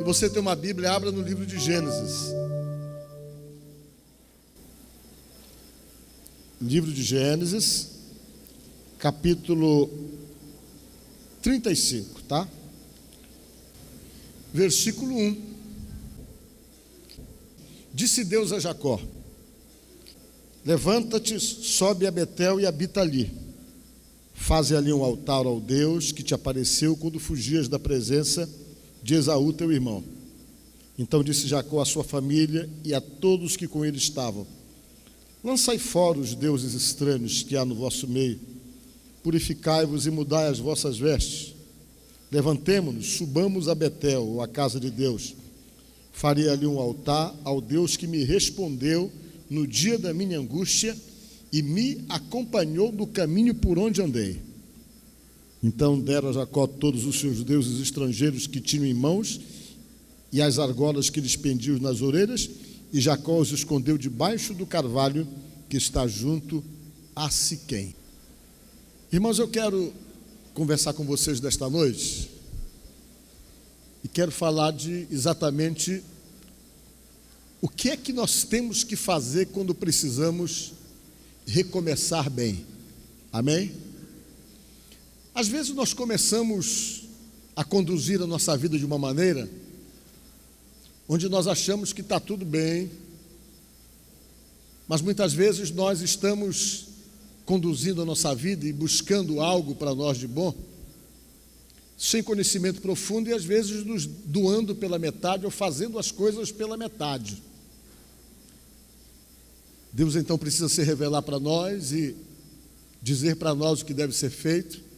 você tem uma Bíblia, abra no livro de Gênesis. Livro de Gênesis, capítulo 35, tá? Versículo 1. Disse Deus a Jacó: levanta-te, sobe a Betel e habita ali. Faze ali um altar ao Deus que te apareceu quando fugias da presença de Esaú teu irmão. Então disse Jacó à sua família e a todos que com ele estavam: lançai fora os deuses estranhos que há no vosso meio, purificai-vos e mudai as vossas vestes. Levantemo-nos, subamos a Betel, ou a casa de Deus. Farei ali um altar ao Deus que me respondeu no dia da minha angústia e me acompanhou no caminho por onde andei. Então deram a Jacó todos os seus deuses estrangeiros que tinham em mãos e as argolas que lhes pendiam nas orelhas, e Jacó os escondeu debaixo do carvalho que está junto a Siquém. Irmãos, eu quero conversar com vocês desta noite e quero falar de exatamente o que é que nós temos que fazer quando precisamos recomeçar bem. Amém? Às vezes nós começamos a conduzir a nossa vida de uma maneira onde nós achamos que está tudo bem, mas muitas vezes nós estamos conduzindo a nossa vida e buscando algo para nós de bom, sem conhecimento profundo, e às vezes nos doando pela metade ou fazendo as coisas pela metade. Deus então precisa se revelar para nós e dizer para nós o que deve ser feito,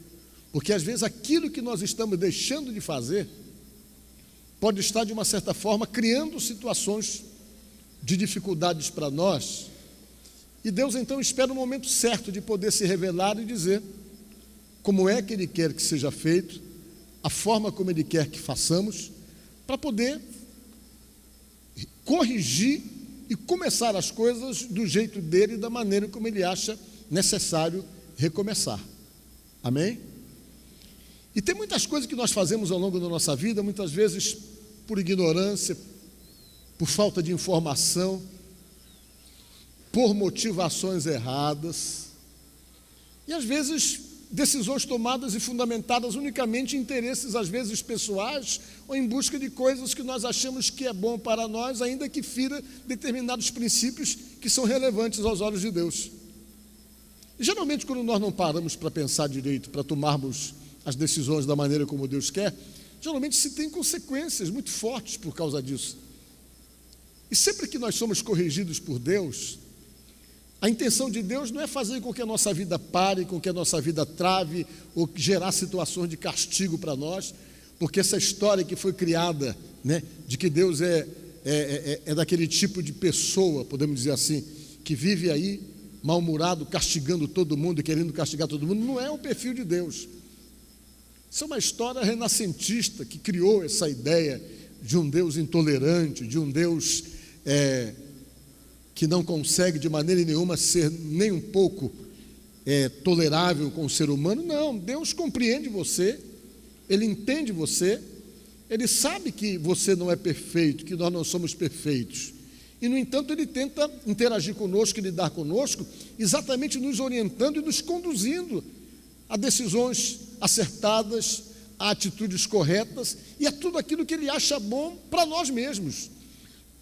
porque às vezes aquilo que nós estamos deixando de fazer pode estar de uma certa forma criando situações de dificuldades para nós, e Deus então espera o momento certo de poder se revelar e dizer como é que Ele quer que seja feito, a forma como Ele quer que façamos, para poder corrigir e começar as coisas do jeito dele, da maneira como Ele acha necessário recomeçar. Amém? E tem muitas coisas que nós fazemos ao longo da nossa vida, muitas vezes por ignorância, por falta de informação, por motivações erradas, e às vezes decisões tomadas e fundamentadas unicamente em interesses, às vezes pessoais, ou em busca de coisas que nós achamos que é bom para nós, ainda que fira determinados princípios que são relevantes aos olhos de Deus. E geralmente quando nós não paramos para pensar direito, para tomarmos as decisões da maneira como Deus quer, geralmente se tem consequências muito fortes por causa disso. E sempre que nós somos corrigidos por Deus, a intenção de Deus não é fazer com que a nossa vida pare, com que a nossa vida trave, ou gerar situações de castigo para nós, porque essa história que foi criada, né, de que Deus é daquele tipo de pessoa, podemos dizer assim, que vive aí mal-humorado, castigando todo mundo e querendo castigar todo mundo, não é o perfil de Deus. Isso é uma história renascentista que criou essa ideia de um Deus intolerante, de um Deus que não consegue de maneira nenhuma ser nem um pouco tolerável com o ser humano. Não, Deus compreende você, Ele entende você, Ele sabe que você não é perfeito, que nós não somos perfeitos, e no entanto Ele tenta interagir conosco e lidar conosco, exatamente nos orientando e nos conduzindo a decisões acertadas, a atitudes corretas e a tudo aquilo que Ele acha bom para nós mesmos.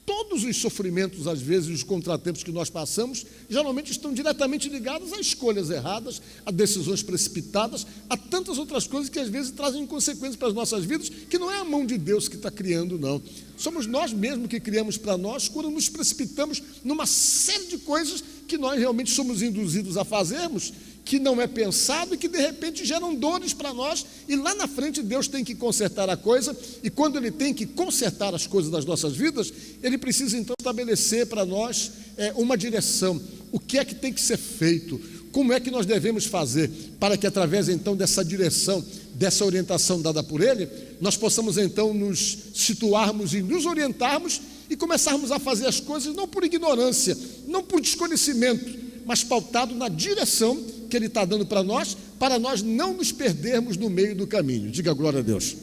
Todos os sofrimentos, às vezes, os contratempos que nós passamos, geralmente estão diretamente ligados a escolhas erradas, a decisões precipitadas, a tantas outras coisas que às vezes trazem consequências para as nossas vidas, que não é a mão de Deus que está criando, não. Somos nós mesmos que criamos para nós, quando nos precipitamos numa série de coisas que nós realmente somos induzidos a fazermos, que não é pensado e que de repente geram dores para nós, e lá na frente Deus tem que consertar a coisa, e quando Ele tem que consertar as coisas das nossas vidas, Ele precisa então estabelecer para nós uma direção, o que é que tem que ser feito, como é que nós devemos fazer, para que através então dessa direção, dessa orientação dada por Ele, nós possamos então nos situarmos e nos orientarmos e começarmos a fazer as coisas não por ignorância, não por desconhecimento, mas pautado na direção que Ele está dando para nós não nos perdermos no meio do caminho. Diga glória a Deus.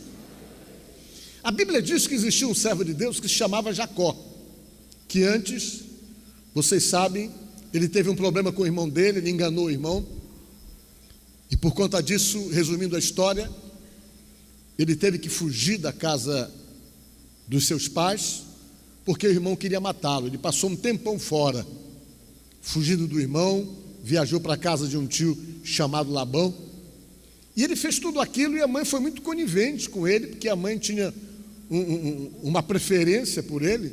A Bíblia diz que existia um servo de Deus que se chamava Jacó, que antes, vocês sabem, ele teve um problema com o irmão dele, ele enganou o irmão, e por conta disso, resumindo a história, ele teve que fugir da casa dos seus pais, porque o irmão queria matá-lo. Ele passou um tempão fora, fugindo do irmão, viajou para a casa de um tio chamado Labão, e ele fez tudo aquilo, e a mãe foi muito conivente com ele, porque a mãe tinha uma preferência por ele,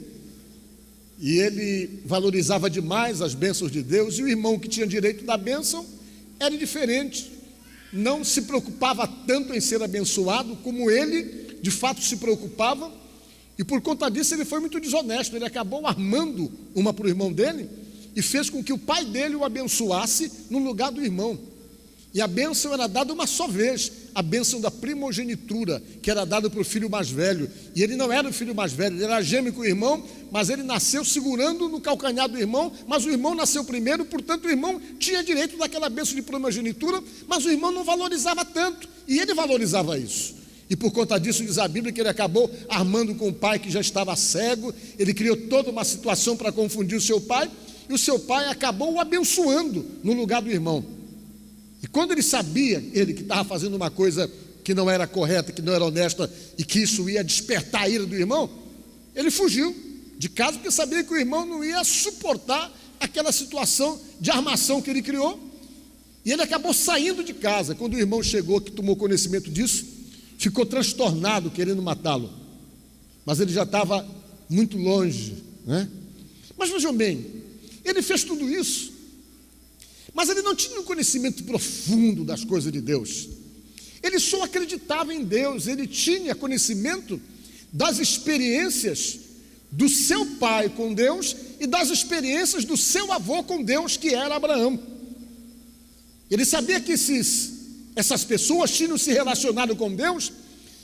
e ele valorizava demais as bênçãos de Deus, e o irmão que tinha direito da bênção era diferente, não se preocupava tanto em ser abençoado como ele de fato se preocupava, e por conta disso ele foi muito desonesto. Ele acabou armando uma para o irmão dele e fez com que o pai dele o abençoasse no lugar do irmão. E a bênção era dada uma só vez, a bênção da primogenitura, que era dada para o filho mais velho. E ele não era o filho mais velho, ele era gêmeo com o irmão, mas ele nasceu segurando no calcanhar do irmão, mas o irmão nasceu primeiro, portanto o irmão tinha direito daquela bênção de primogenitura, mas o irmão não valorizava tanto, e ele valorizava isso. E por conta disso diz a Bíblia que ele acabou armando com o pai que já estava cego, ele criou toda uma situação para confundir o seu pai, e o seu pai acabou o abençoando no lugar do irmão. E quando ele sabia, ele que estava fazendo uma coisa que não era correta, que não era honesta, e que isso ia despertar a ira do irmão, ele fugiu de casa, porque sabia que o irmão não ia suportar aquela situação de armação que ele criou, e ele acabou saindo de casa. Quando o irmão chegou, que tomou conhecimento disso, ficou transtornado, querendo matá-lo, mas ele já estava muito longe, né? Mas vejam bem, ele fez tudo isso, mas ele não tinha um conhecimento profundo das coisas de Deus. Ele só acreditava em Deus. Ele tinha conhecimento das experiências do seu pai com Deus e das experiências do seu avô com Deus, que era Abraão. Ele sabia que essas pessoas tinham se relacionado com Deus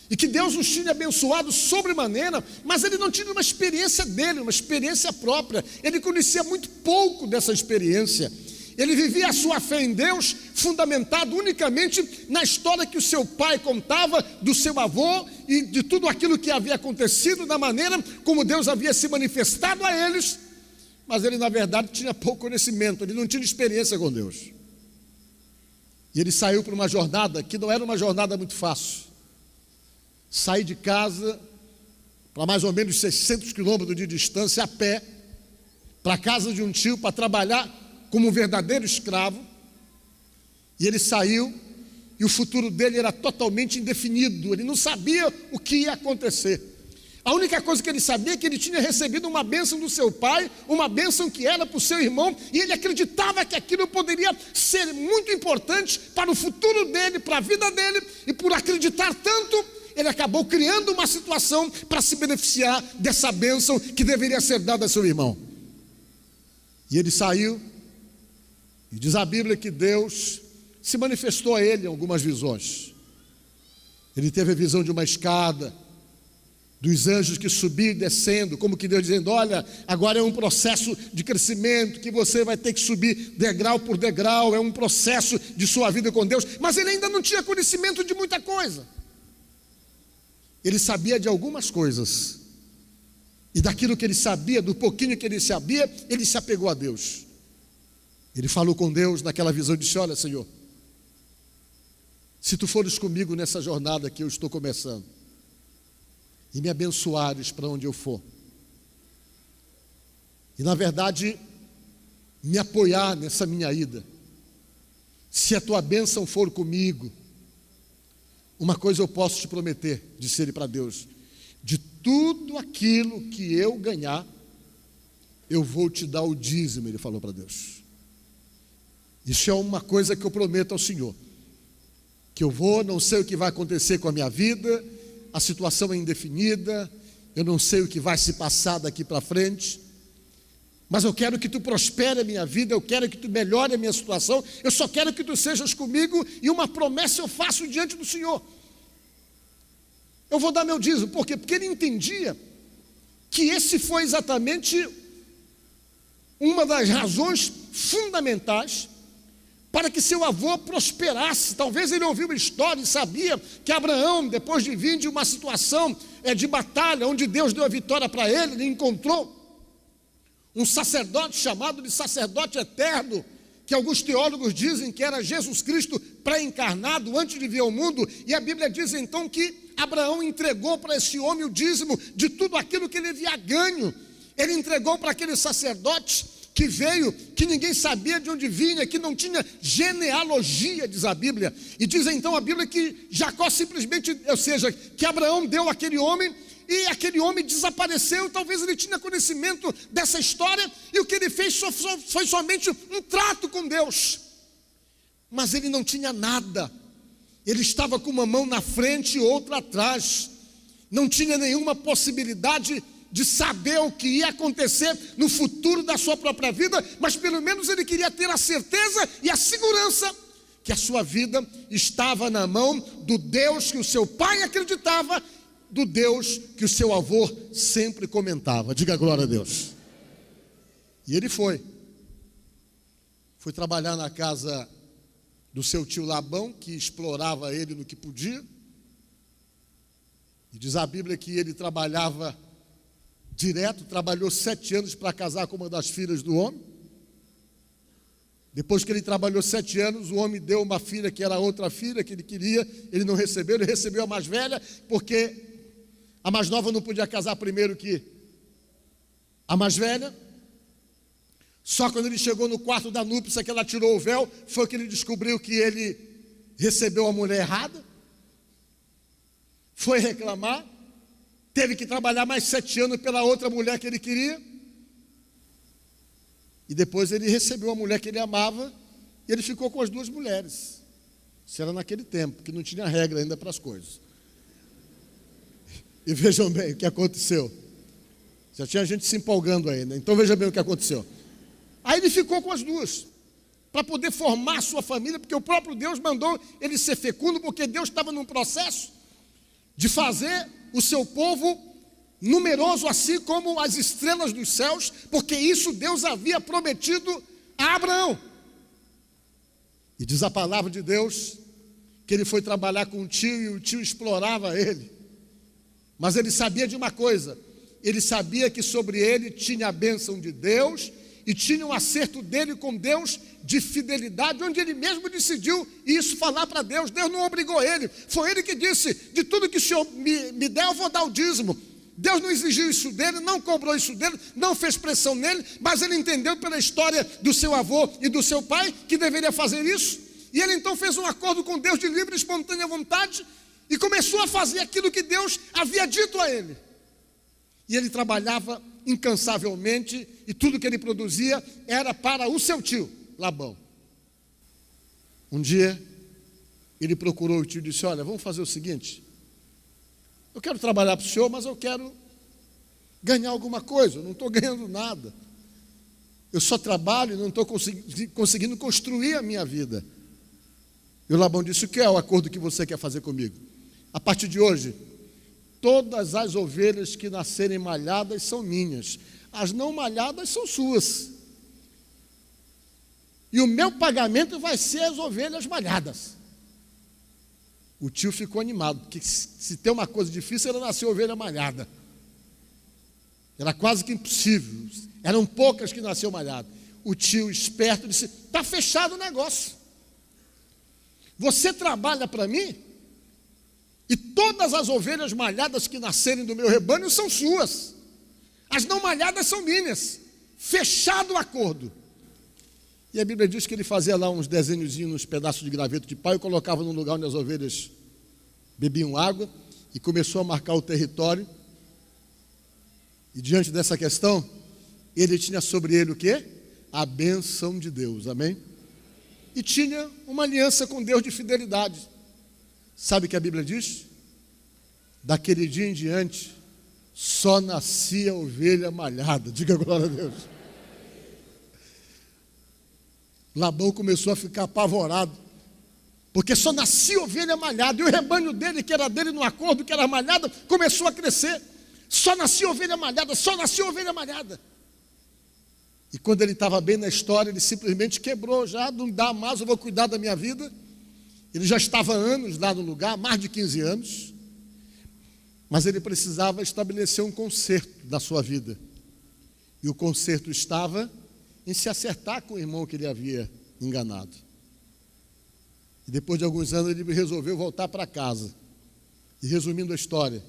e que Deus os tinha abençoado sobremaneira, mas ele não tinha uma experiência dele, uma experiência própria. Ele conhecia muito pouco dessa experiência. Ele vivia a sua fé em Deus fundamentado unicamente na história que o seu pai contava do seu avô e de tudo aquilo que havia acontecido, da maneira como Deus havia se manifestado a eles, mas ele na verdade tinha pouco conhecimento, ele não tinha experiência com Deus. E ele saiu para uma jornada que não era uma jornada muito fácil. Sair de casa para mais ou menos 600 quilômetros de distância a pé, para a casa de um tio para trabalhar como um verdadeiro escravo, e ele saiu, e o futuro dele era totalmente indefinido, ele não sabia o que ia acontecer. A única coisa que ele sabia é que ele tinha recebido uma bênção do seu pai, uma bênção que era para o seu irmão, e ele acreditava que aquilo poderia ser muito importante para o futuro dele, para a vida dele, e por acreditar tanto, ele acabou criando uma situação para se beneficiar dessa bênção que deveria ser dada a seu irmão. E ele saiu, e diz a Bíblia que Deus se manifestou a ele em algumas visões. Ele teve a visão de uma escada, dos anjos que subiam e descendo, como que Deus dizendo: olha, agora é um processo de crescimento, que você vai ter que subir degrau por degrau, é um processo de sua vida com Deus. Mas ele ainda não tinha conhecimento de muita coisa. Ele sabia de algumas coisas, e daquilo que ele sabia, do pouquinho que ele sabia, ele se apegou a Deus. Ele falou com Deus naquela visão e disse: olha, Senhor, se tu fores comigo nessa jornada que eu estou começando, e me abençoares para onde eu for, e na verdade me apoiar nessa minha ida, se a tua bênção for comigo, uma coisa eu posso te prometer, disse ele para Deus: de tudo aquilo que eu ganhar, eu vou te dar o dízimo. Ele falou para Deus. Isso é uma coisa que eu prometo ao Senhor, que eu vou, não sei o que vai acontecer com a minha vida, a situação é indefinida, eu não sei o que vai se passar daqui para frente, mas eu quero que tu prospere a minha vida, eu quero que tu melhore a minha situação, eu só quero que tu sejas comigo, e uma promessa eu faço diante do Senhor: eu vou dar meu dízimo. Por quê? Porque ele entendia que esse foi exatamente uma das razões fundamentais para que seu avô prosperasse. Talvez ele ouviu uma história e sabia que Abraão, depois de vir de uma situação de batalha, onde Deus deu a vitória para ele encontrou um sacerdote chamado de sacerdote eterno, que alguns teólogos dizem que era Jesus Cristo pré-encarnado antes de vir ao mundo, e a Bíblia diz então que Abraão entregou para esse homem o dízimo de tudo aquilo que ele havia ganho. Ele entregou para aquele sacerdote que veio, que ninguém sabia de onde vinha, que não tinha genealogia, diz a Bíblia. E diz então a Bíblia que Jacó simplesmente, ou seja, que Abraão deu àquele homem, e aquele homem desapareceu. Talvez ele tinha conhecimento dessa história, e o que ele fez foi somente um trato com Deus. Mas ele não tinha nada, ele estava com uma mão na frente e outra atrás, não tinha nenhuma possibilidade de saber o que ia acontecer no futuro da sua própria vida, mas pelo menos ele queria ter a certeza e a segurança que a sua vida estava na mão do Deus que o seu pai acreditava, do Deus que o seu avô sempre comentava. Diga glória a Deus. E ele foi trabalhar na casa do seu tio Labão, que explorava ele no que podia. E diz a Bíblia que ele trabalhava direto, trabalhou 7 anos para casar com uma das filhas do homem. Depois que ele trabalhou 7 anos, o homem deu uma filha que era outra filha que ele queria, ele não recebeu, ele recebeu a mais velha, porque a mais nova não podia casar primeiro que a mais velha. Só quando ele chegou no quarto da núpcia, que ela tirou o véu, foi que ele descobriu que ele recebeu a mulher errada, foi reclamar, teve que trabalhar mais 7 anos pela outra mulher que ele queria, e depois ele recebeu a mulher que ele amava, e ele ficou com as 2 mulheres. Isso era naquele tempo, que não tinha regra ainda para as coisas. E vejam bem o que aconteceu. Já tinha gente se empolgando ainda, então veja bem o que aconteceu. Aí ele ficou com as 2, para poder formar a sua família, porque o próprio Deus mandou ele ser fecundo, porque Deus estava num processo de fazer o seu povo numeroso, assim como as estrelas dos céus, porque isso Deus havia prometido a Abraão. E diz a palavra de Deus que ele foi trabalhar com o tio, e o tio explorava ele. Mas ele sabia de uma coisa, ele sabia que sobre ele tinha a bênção de Deus, e tinha um acerto dele com Deus de fidelidade, onde ele mesmo decidiu isso, falar para Deus. Deus não obrigou ele, foi ele que disse: de tudo que o Senhor me der, eu vou dar o dízimo. Deus não exigiu isso dele, não cobrou isso dele, não fez pressão nele, mas ele entendeu pela história do seu avô e do seu pai que deveria fazer isso, e ele então fez um acordo com Deus de livre e espontânea vontade, e começou a fazer aquilo que Deus havia dito a ele. E ele trabalhava incansavelmente, e tudo que ele produzia era para o seu tio Labão. Um dia ele procurou o tio e disse: olha, vamos fazer o seguinte, eu quero trabalhar para o senhor, mas eu quero ganhar alguma coisa, eu não estou ganhando nada, eu só trabalho e não estou conseguindo construir a minha vida. E o Labão disse: o que é o acordo que você quer fazer comigo? A partir de hoje, todas as ovelhas que nascerem malhadas são minhas, as não malhadas são suas, e o meu pagamento vai ser as ovelhas malhadas. O tio ficou animado, porque se tem uma coisa difícil era nascer ovelha malhada, era quase que impossível, eram poucas que nasciam malhadas. O tio esperto disse: está fechado o negócio, você trabalha para mim, e todas as ovelhas malhadas que nascerem do meu rebanho são suas, as não malhadas são minhas, fechado o acordo. E a Bíblia diz que ele fazia lá uns desenhozinhos, uns pedaços de graveto de pau, e colocava num lugar onde as ovelhas bebiam água, e começou a marcar o território. E diante dessa questão, ele tinha sobre ele o quê? A bênção de Deus, amém? E tinha uma aliança com Deus de fidelidade. Sabe o que a Bíblia diz? Daquele dia em diante, só nascia ovelha malhada. Diga glória a Deus. Labão começou a ficar apavorado, porque só nascia ovelha malhada, e o rebanho dele, que era dele no acordo, que era malhada, começou a crescer. Só nascia ovelha malhada, só nascia ovelha malhada. E quando ele estava bem na história, ele simplesmente quebrou, já não dá mais, eu vou cuidar da minha vida. Ele já estava há anos lá no lugar, mais de 15 anos, mas ele precisava estabelecer um conserto da sua vida. E o conserto estava em se acertar com o irmão que ele havia enganado. E depois de alguns anos ele resolveu voltar para casa. E resumindo a história,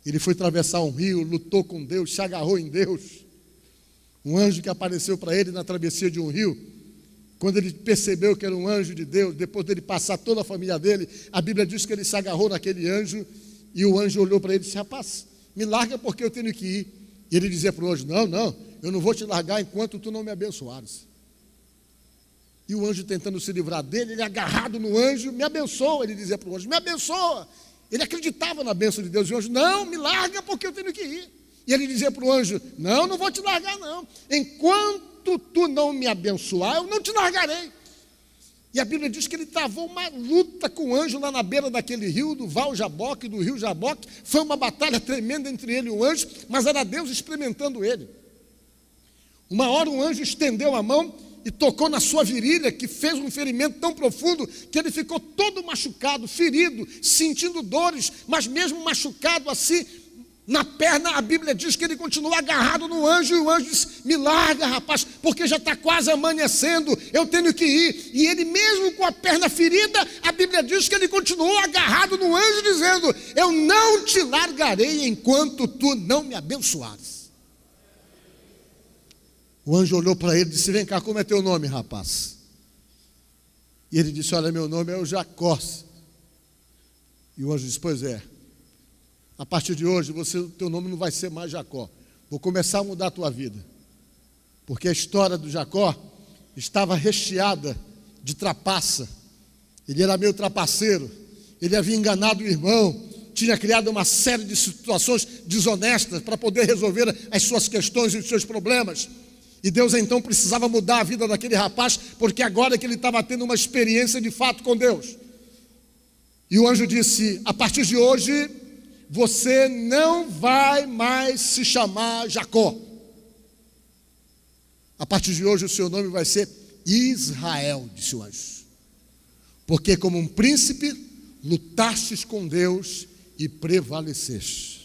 ele foi atravessar um rio, lutou com Deus, se agarrou em Deus. Um anjo que apareceu para ele na travessia de um rio, quando ele percebeu que era um anjo de Deus, depois dele passar toda a família dele, a Bíblia diz que ele se agarrou naquele anjo, e o anjo olhou para ele e disse: rapaz, me larga porque eu tenho que ir. E ele dizia para o anjo: não, eu não vou te largar enquanto tu não me abençoares. E o anjo tentando se livrar dele, ele agarrado no anjo: me abençoa. Ele dizia para o anjo: me abençoa. Ele acreditava na bênção de Deus. E o anjo: não, me larga porque eu tenho que ir. E ele dizia para o anjo: não vou te largar não. Enquanto tu não me abençoar, eu não te largarei. E a Bíblia diz que ele travou uma luta com o anjo lá na beira daquele rio, do Val Jaboque, do rio Jaboque. Foi uma batalha tremenda entre ele e o anjo, mas era Deus experimentando ele. Uma hora um anjo estendeu a mão e tocou na sua virilha, que fez um ferimento tão profundo que ele ficou todo machucado, ferido, sentindo dores, mas mesmo machucado assim, na perna, a Bíblia diz que ele continuou agarrado no anjo, e o anjo disse: me larga, rapaz, porque já está quase amanhecendo, eu tenho que ir. E ele mesmo com a perna ferida, a Bíblia diz que ele continuou agarrado no anjo, dizendo: eu não te largarei enquanto tu não me abençoares. O anjo olhou para ele e disse: vem cá, como é teu nome, rapaz? E ele disse: olha, meu nome é o Jacó. E o anjo disse: pois é, a partir de hoje, teu nome não vai ser mais Jacó. Vou começar a mudar a tua vida. Porque a história do Jacó estava recheada de trapaça. Ele era meio trapaceiro. Ele havia enganado o irmão. Tinha criado uma série de situações desonestas para poder resolver as suas questões e os seus problemas. E Deus então precisava mudar a vida daquele rapaz, porque agora que ele estava tendo uma experiência de fato com Deus. E o anjo disse: a partir de hoje, você não vai mais se chamar Jacó. A partir de hoje o seu nome vai ser Israel, disse o anjo. Porque como um príncipe, lutastes com Deus e prevaleceste.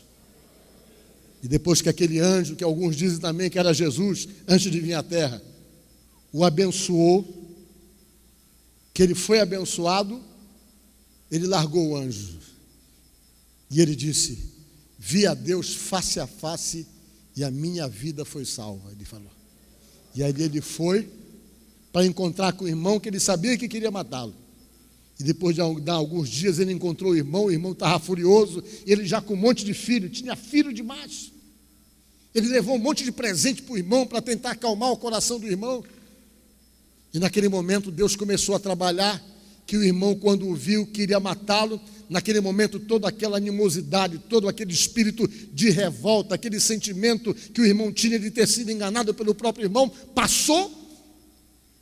E depois que aquele anjo, que alguns dizem também que era Jesus, antes de vir à terra, o abençoou, que ele foi abençoado, ele largou o anjo. E ele disse: vi a Deus face a face e a minha vida foi salva. Ele falou. E aí ele foi para encontrar com o irmão que ele sabia que queria matá-lo. E depois de alguns dias ele encontrou o irmão estava furioso, e ele já com um monte de filho, tinha filho demais. Ele levou um monte de presente para o irmão para tentar acalmar o coração do irmão. E naquele momento Deus começou a trabalhar, que o irmão, quando o viu, queria matá-lo. Naquele momento toda aquela animosidade, todo aquele espírito de revolta, aquele sentimento que o irmão tinha de ter sido enganado pelo próprio irmão, passou,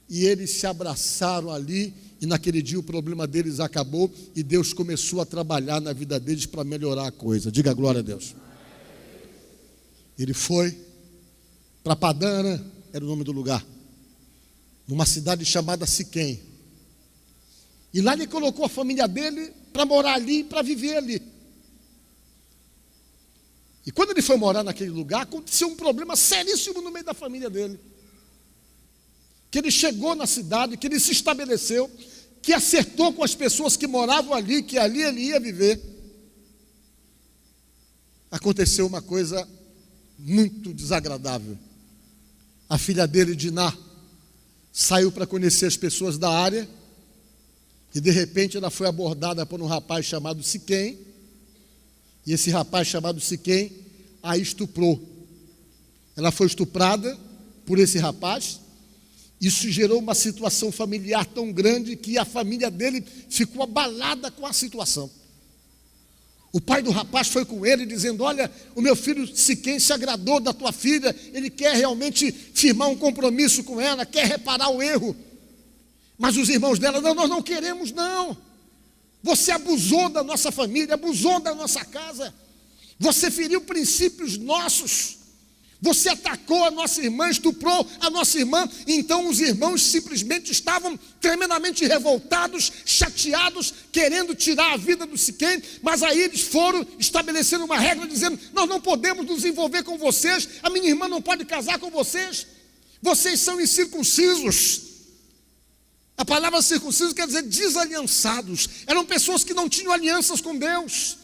e eles se abraçaram ali, e naquele dia o problema deles acabou, e Deus começou a trabalhar na vida deles para melhorar a coisa. Diga glória a Deus. Ele foi para Padã, era o nome do lugar, numa cidade chamada Siquém. E lá ele colocou a família dele para morar ali, para viver ali. E quando ele foi morar naquele lugar, aconteceu um problema seríssimo no meio da família dele. Que ele chegou na cidade, que ele se estabeleceu, que acertou com as pessoas que moravam ali, que ali ele ia viver. Aconteceu uma coisa muito desagradável. A filha dele, Diná, saiu para conhecer as pessoas da área, e de repente ela foi abordada por um rapaz chamado Siquém, e esse rapaz chamado Siquém a estuprou. Ela foi estuprada por esse rapaz. Isso gerou uma situação familiar tão grande que a família dele ficou abalada com a situação. O pai do rapaz foi com ele dizendo: olha, o meu filho Siquém se agradou da tua filha, ele quer realmente firmar um compromisso com ela, quer reparar o erro. Mas os irmãos dela: não, nós não queremos não. Você abusou da nossa família, abusou da nossa casa. Você feriu princípios nossos. Você atacou a nossa irmã, estuprou a nossa irmã. Então os irmãos simplesmente estavam tremendamente revoltados, chateados, querendo tirar a vida do Siquém. Mas aí eles foram estabelecendo uma regra, dizendo: nós não podemos nos envolver com vocês, a minha irmã não pode casar com vocês, vocês são incircuncisos. A palavra circunciso quer dizer desaliançados. Eram pessoas que não tinham alianças com Deus.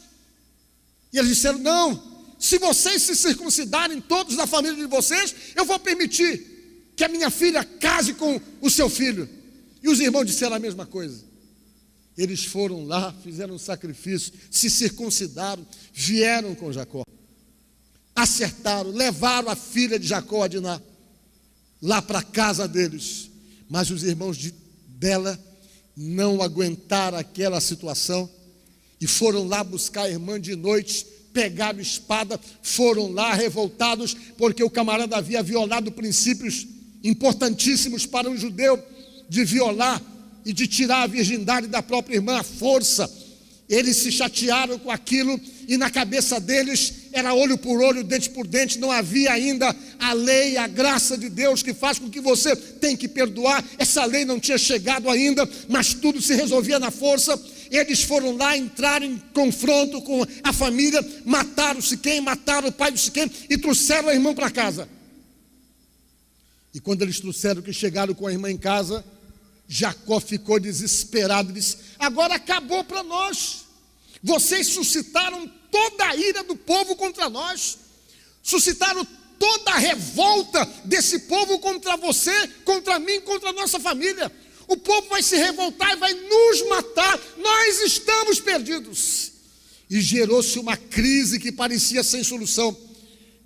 E eles disseram: não, se vocês se circuncidarem, todos da família de vocês, eu vou permitir que a minha filha case com o seu filho. E os irmãos disseram a mesma coisa. Eles foram lá, fizeram um sacrifício, se circuncidaram, vieram com Jacó, acertaram, levaram a filha de Jacó, a Diná, lá para a casa deles. Mas os irmãos dela não aguentaram aquela situação e foram lá buscar a irmã de noite, pegaram espada, foram lá revoltados, porque o camarada havia violado princípios importantíssimos para um judeu, de violar e de tirar a virgindade da própria irmã à força. Eles se chatearam com aquilo, e na cabeça deles era olho por olho, dente por dente. Não havia ainda a lei, a graça de Deus que faz com que você tem que perdoar. Essa lei não tinha chegado ainda, mas tudo se resolvia na força. Eles foram lá, entraram em confronto com a família, mataram Siquém, mataram o pai do Siquém e trouxeram a irmã para casa. E quando eles trouxeram, que chegaram com a irmã em casa, Jacó ficou desesperado e disse: agora acabou para nós. Vocês suscitaram toda a ira do povo contra nós, suscitaram toda a revolta desse povo contra você, contra mim, contra a nossa família. O povo vai se revoltar e vai nos matar, nós estamos perdidos. E gerou-se uma crise que parecia sem solução.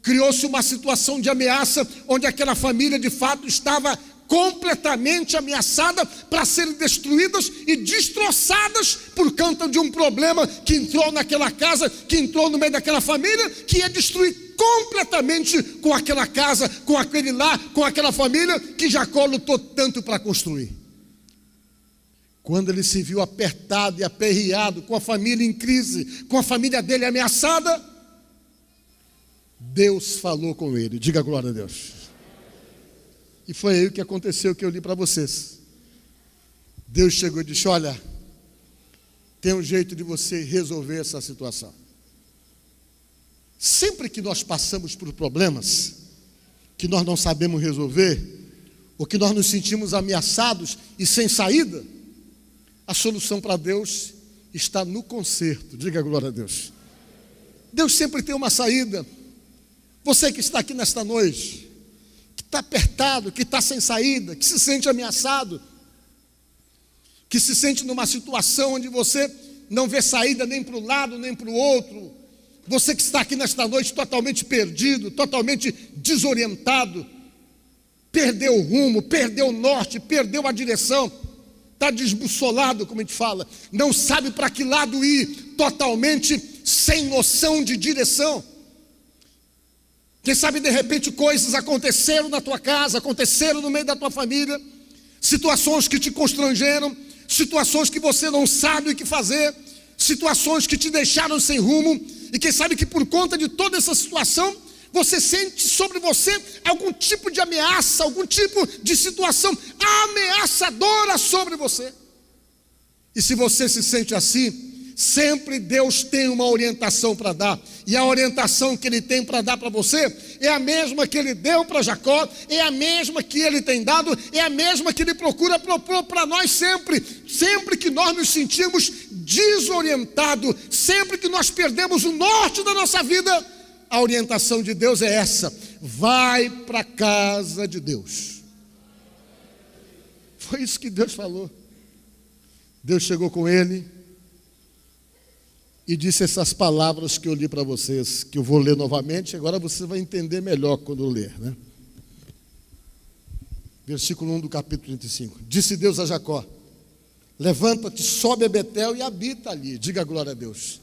Criou-se uma situação de ameaça, onde aquela família de fato estava completamente ameaçada para serem destruídas e destroçadas por conta de um problema que entrou naquela casa, que entrou no meio daquela família, que ia destruir completamente com aquela casa, com aquele lar, com aquela família que Jacó lutou tanto para construir. Quando ele se viu apertado e aperreado, com a família em crise, com a família dele ameaçada, Deus falou com ele. Diga glória a Deus. E foi aí o que aconteceu, que eu li para vocês. Deus chegou e disse: olha, tem um jeito de você resolver essa situação. Sempre que nós passamos por problemas que nós não sabemos resolver, ou que nós nos sentimos ameaçados e sem saída, a solução para Deus está no conserto. Diga glória a Deus. Deus sempre tem uma saída. Você que está aqui nesta noite, que está apertado, que está sem saída, que se sente ameaçado, que se sente numa situação onde você não vê saída nem para um lado, nem para o outro. Você que está aqui nesta noite totalmente perdido, totalmente desorientado, perdeu o rumo, perdeu o norte, perdeu a direção, está desbussolado, como a gente fala, não sabe para que lado ir, totalmente sem noção de direção. Quem sabe de repente coisas aconteceram na tua casa, aconteceram no meio da tua família, situações que te constrangeram, situações que você não sabe o que fazer, situações que te deixaram sem rumo, e quem sabe que por conta de toda essa situação, você sente sobre você algum tipo de ameaça, algum tipo de situação ameaçadora sobre você. E se você se sente assim, sempre Deus tem uma orientação para dar, e a orientação que Ele tem para dar para você é a mesma que Ele deu para Jacó, é a mesma que Ele tem dado, é a mesma que Ele procura propor para nós sempre. Sempre que nós nos sentimos desorientados, sempre que nós perdemos o norte da nossa vida, a orientação de Deus é essa: vai para a casa de Deus. Foi isso que Deus falou. Deus chegou com ele e disse essas palavras que eu li para vocês, que eu vou ler novamente. Agora você vai entender melhor quando ler, né? Versículo 1 do capítulo 35. Disse Deus a Jacó: levanta-te, sobe a Betel e habita ali. Diga glória a Deus.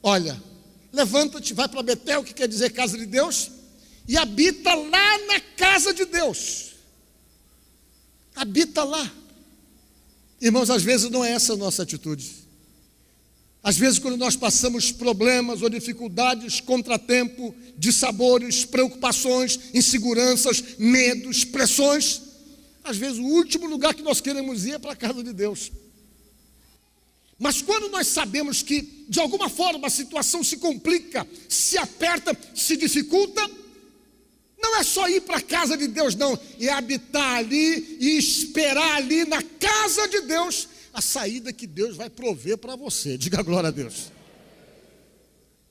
Olha, levanta-te, vai para Betel, que quer dizer casa de Deus, e habita lá na casa de Deus. Habita lá. Irmãos, às vezes não é essa a nossa atitude. Às vezes, quando nós passamos problemas ou dificuldades, contratempo, dissabores, preocupações, inseguranças, medos, pressões, às vezes o último lugar que nós queremos ir é para a casa de Deus. Mas quando nós sabemos que, de alguma forma, a situação se complica, se aperta, se dificulta, não é só ir para a casa de Deus, não, é habitar ali e esperar ali na casa de Deus a saída que Deus vai prover para você. Diga glória a Deus.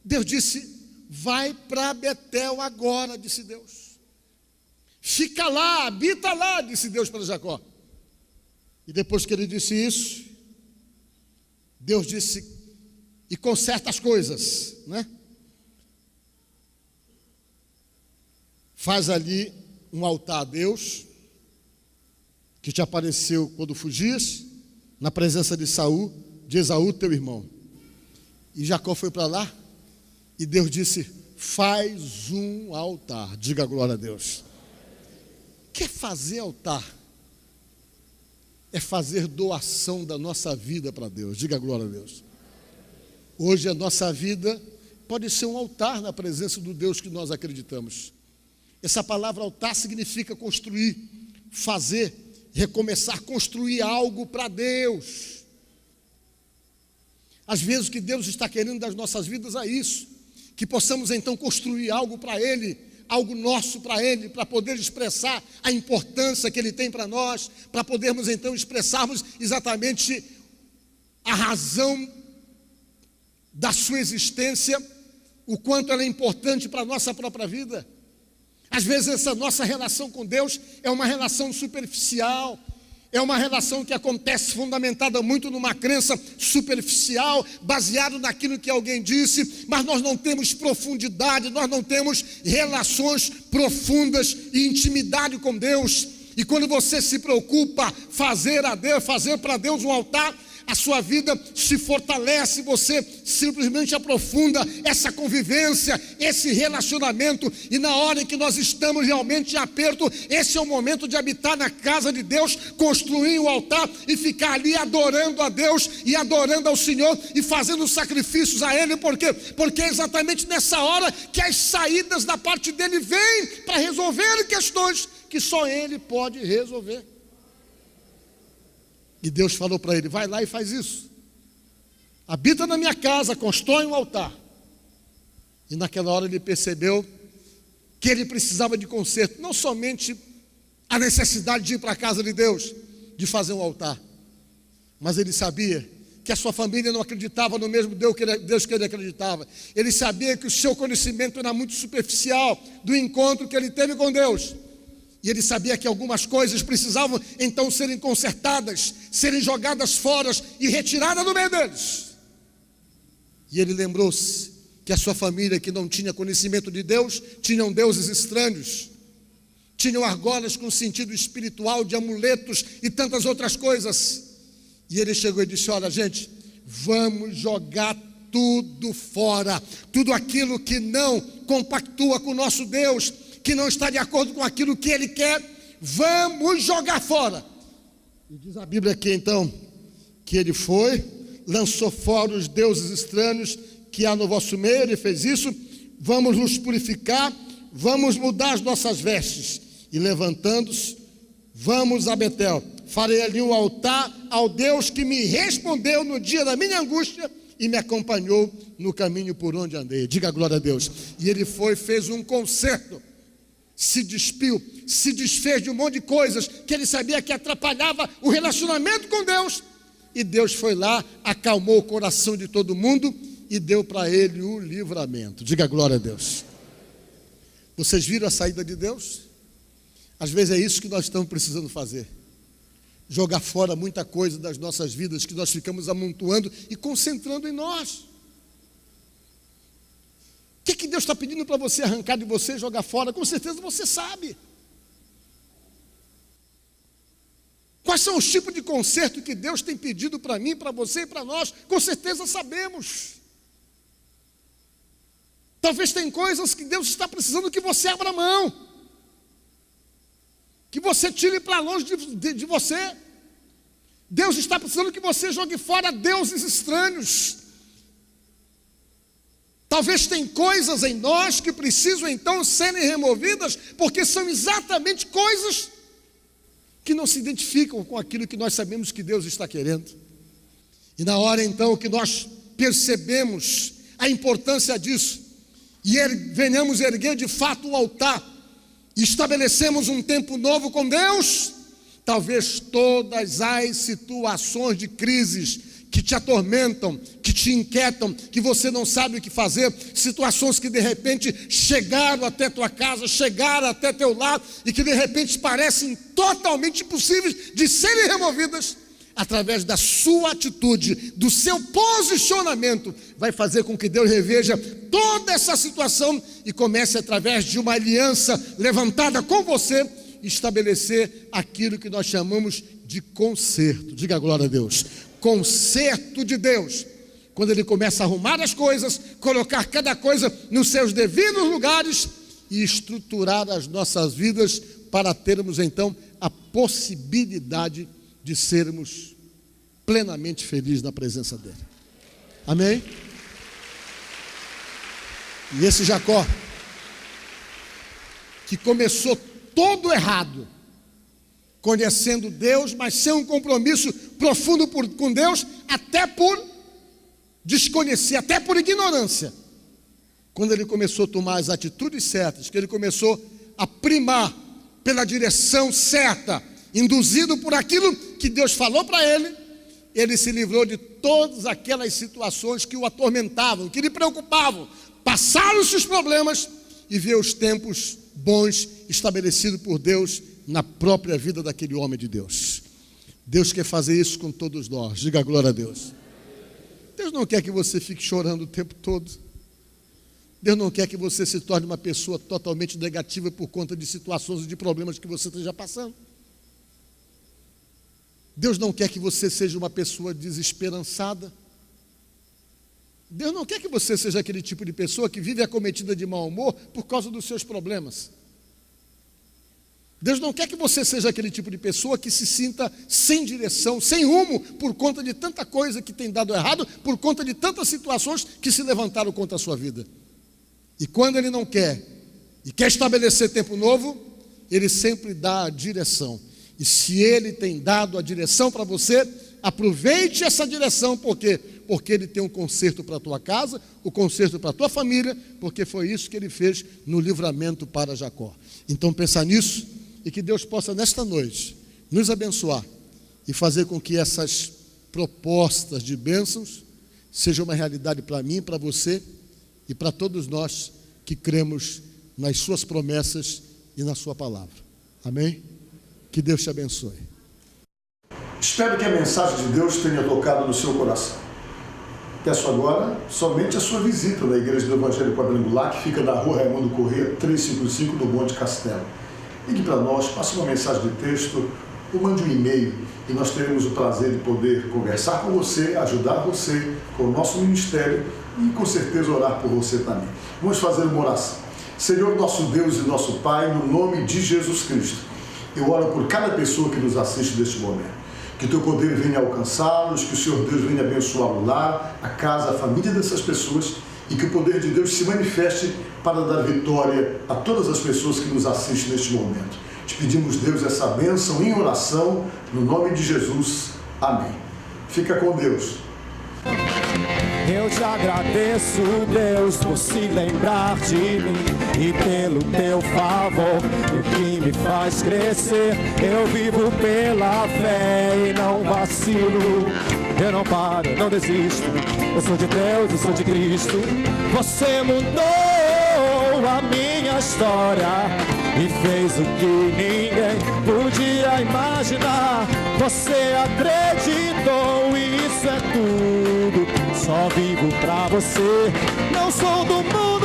Deus disse: vai para Betel agora, disse Deus. Fica lá, habita lá, disse Deus para Jacó. E depois que ele disse isso, Deus disse: e conserta as coisas, né? Faz ali um altar a Deus, que te apareceu quando fugias, na presença de Saul, de Esaú, teu irmão. E Jacó foi para lá, e Deus disse: faz um altar. Diga glória a Deus. Quer fazer altar? É fazer doação da nossa vida para Deus. Diga glória a Deus. Hoje a nossa vida pode ser um altar na presença do Deus que nós acreditamos. Essa palavra altar significa construir, fazer, recomeçar, construir algo para Deus. Às vezes o que Deus está querendo das nossas vidas é isso, que possamos então construir algo para Ele, algo nosso para Ele, para poder expressar a importância que Ele tem para nós, para podermos então expressarmos exatamente a razão da sua existência, o quanto ela é importante para a nossa própria vida. Às vezes essa nossa relação com Deus é uma relação superficial, é uma relação que acontece fundamentada muito numa crença superficial, baseado naquilo que alguém disse, mas nós não temos profundidade, nós não temos relações profundas e intimidade com Deus. E quando você se preocupa fazer para Deus um altar, a sua vida se fortalece, você simplesmente aprofunda essa convivência, esse relacionamento, e na hora em que nós estamos realmente em aperto, esse é o momento de habitar na casa de Deus, construir um altar e ficar ali adorando a Deus e adorando ao Senhor e fazendo sacrifícios a Ele. Por quê? Porque é exatamente nessa hora que as saídas da parte dEle vêm para resolver questões que só Ele pode resolver. E Deus falou para ele: vai lá e faz isso. Habita na minha casa, constrói um altar. E naquela hora ele percebeu que ele precisava de conserto, não somente a necessidade de ir para a casa de Deus, de fazer um altar, mas ele sabia que a sua família não acreditava no mesmo Deus que ele acreditava. Ele sabia que o seu conhecimento era muito superficial do encontro que ele teve com Deus. E ele sabia que algumas coisas precisavam então serem consertadas, serem jogadas fora e retiradas do meio deles. E ele lembrou-se que a sua família, que não tinha conhecimento de Deus, tinham deuses estranhos, tinham argolas com sentido espiritual, de amuletos e tantas outras coisas. E ele chegou e disse: olha, gente, vamos jogar tudo fora, tudo aquilo que não compactua com o nosso Deus, que não está de acordo com aquilo que Ele quer, vamos jogar fora. E diz a Bíblia aqui então, que ele foi, lançou fora os deuses estranhos que há no vosso meio. Ele fez isso. Vamos nos purificar, vamos mudar as nossas vestes. E levantando-se, vamos a Betel. Farei ali um altar ao Deus que me respondeu no dia da minha angústia e me acompanhou no caminho por onde andei. Diga glória a Deus. E ele foi, fez um concerto, se despiu, se desfez de um monte de coisas que ele sabia que atrapalhava o relacionamento com Deus. E Deus foi lá, acalmou o coração de todo mundo e deu para ele o livramento. Diga glória a Deus. Vocês viram a saída de Deus? Às vezes é isso que nós estamos precisando fazer. Jogar fora muita coisa das nossas vidas que nós ficamos amontoando e concentrando em nós. O que Deus está pedindo para você arrancar de você e jogar fora? Com certeza você sabe. Quais são os tipos de conserto que Deus tem pedido para mim, para você e para nós? Com certeza sabemos. Talvez tem coisas que Deus está precisando que você abra mão, que você tire para longe de você. Deus está precisando que você jogue fora deuses estranhos Talvez tem coisas em nós que precisam então serem removidas, porque são exatamente coisas que não se identificam com aquilo que nós sabemos que Deus está querendo. E na hora então que nós percebemos a importância disso, e venhamos erguer de fato o altar, e estabelecemos um tempo novo com Deus, talvez todas as situações de crises que te atormentam, que te inquietam, que você não sabe o que fazer, situações que de repente chegaram até tua casa, chegaram até teu lar, e que de repente parecem totalmente impossíveis de serem removidas, através da sua atitude, do seu posicionamento, vai fazer com que Deus reveja toda essa situação e comece, através de uma aliança levantada com você, estabelecer aquilo que nós chamamos de conserto. Diga glória a Deus. Conserto de Deus. Quando Ele começa a arrumar as coisas, colocar cada coisa nos seus devidos lugares e estruturar as nossas vidas para termos então a possibilidade de sermos plenamente felizes na presença dEle. Amém? E esse Jacó, que começou todo errado, conhecendo Deus, mas sem um compromisso profundo com Deus, até por desconhecer, até por ignorância. Quando ele começou a tomar as atitudes certas, que ele começou a primar pela direção certa, induzido por aquilo que Deus falou para ele, ele se livrou de todas aquelas situações que o atormentavam, que lhe preocupavam. Passaram-se os problemas e veio os tempos bons estabelecidos por Deus na própria vida daquele homem de Deus. Deus quer fazer isso com todos nós. Diga glória a Deus. Deus não quer que você fique chorando o tempo todo. Deus não quer que você se torne uma pessoa totalmente negativa por conta de situações e de problemas que você esteja passando. Deus não quer que você seja uma pessoa desesperançada. Deus não quer que você seja aquele tipo de pessoa que vive acometida de mau humor por causa dos seus problemas. Deus não quer que você seja aquele tipo de pessoa que se sinta sem direção, sem rumo, por conta de tanta coisa que tem dado errado, por conta de tantas situações que se levantaram contra a sua vida. E quando Ele não quer, e quer estabelecer tempo novo, Ele sempre dá a direção. E se Ele tem dado a direção para você, aproveite essa direção, porque Ele tem um conserto para a tua casa, o conserto para a tua família, porque foi isso que Ele fez no livramento para Jacó. Então pensa nisso, e que Deus possa nesta noite nos abençoar e fazer com que essas propostas de bênçãos sejam uma realidade para mim, para você e para todos nós que cremos nas suas promessas e na sua palavra. Amém? Que Deus te abençoe. Espero que a mensagem de Deus tenha tocado no seu coração. Peço agora somente a sua visita na Igreja do Evangelho Quadrangular, que fica na rua Raimundo Corrêa, 355, no Monte Castelo. Ligue para nós, passe uma mensagem de texto ou mande um e-mail e nós teremos o prazer de poder conversar com você, ajudar você com o nosso ministério e com certeza orar por você também. Vamos fazer uma oração. Senhor nosso Deus e nosso Pai, no nome de Jesus Cristo, eu oro por cada pessoa que nos assiste neste momento. Que teu poder venha alcançá-los, que o Senhor Deus venha abençoar o lar, a casa, a família dessas pessoas e que o poder de Deus se manifeste para dar vitória a todas as pessoas que nos assistem neste momento. Te pedimos, Deus, essa bênção em oração, no nome de Jesus. Amém. Fica com Deus. Eu te agradeço, Deus, por se lembrar de mim e pelo teu favor, o que me faz crescer. Eu vivo pela fé e não vacilo. Eu não paro, não desisto. Eu sou de Deus, eu sou de Cristo. Você mudou a minha história e fez o que ninguém podia imaginar. Você acreditou e isso é tudo. Só vivo pra você. Não sou do mundo.